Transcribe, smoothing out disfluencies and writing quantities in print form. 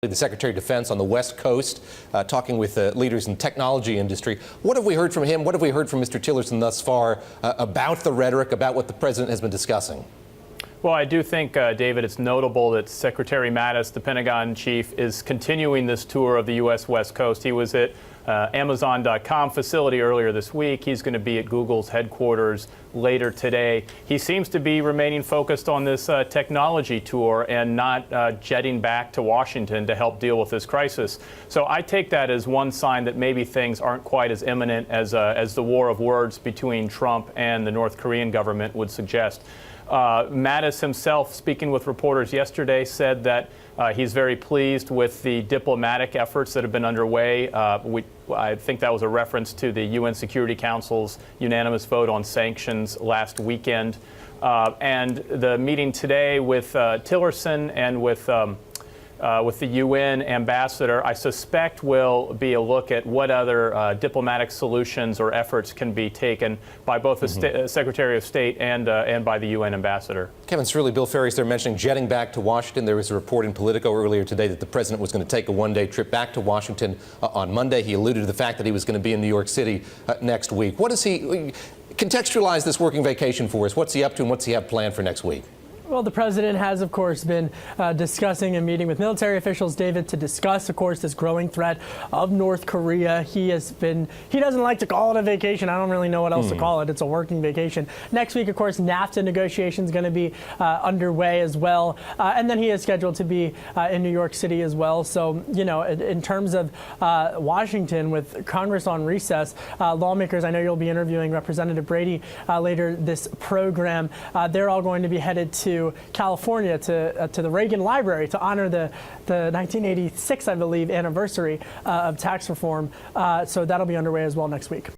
The Secretary of Defense on the West Coast, talking with leaders in the technology industry. What have we heard from him? What have we heard from Mr. Tillerson thus far about the rhetoric, about what the president has been discussing? Well, I do think, David, it's notable that Secretary Mattis, the Pentagon chief, is continuing this tour of the U.S. West Coast. He was at Amazon.com facility earlier this week. He's going to be at Google's headquarters later today. He seems to be remaining focused on this technology tour and not jetting back to Washington to help deal with this crisis. So I take that as one sign that maybe things aren't quite as imminent as the war of words between Trump and the North Korean government would suggest. Mattis himself, speaking with reporters yesterday, said that he's very pleased with the diplomatic efforts that have been underway. I think that was a reference to the UN Security Council's unanimous vote on sanctions last weekend. And the meeting today with Tillerson and with the UN ambassador, I suspect will be a look at what other diplomatic solutions or efforts can be taken by both the Secretary of State and by the UN ambassador. Kevin Cerulli, Bill Ferry's there mentioning jetting back to Washington. There was a report in Politico earlier today that the president was going to take a one-day trip back to Washington on Monday. He alluded to the fact that he was going to be in New York City next week. What does he contextualize this working vacation for us? What's he up to and what's he have planned for next week? Well, the president has, of course, been discussing and meeting with military officials, David, to discuss, of course, this growing threat of North Korea. He doesn't like to call it a vacation. I don't really know what else to call it. It's a working vacation. Next week, of course, NAFTA negotiations going to be underway as well. And then he is scheduled to be in New York City as well. So, you know, in terms of Washington with Congress on recess, lawmakers, I know you'll be interviewing Representative Brady later this program. They're all going to be headed to California to the Reagan Library to honor the 1986, I believe, anniversary of tax reform. So that'll be underway as well next week.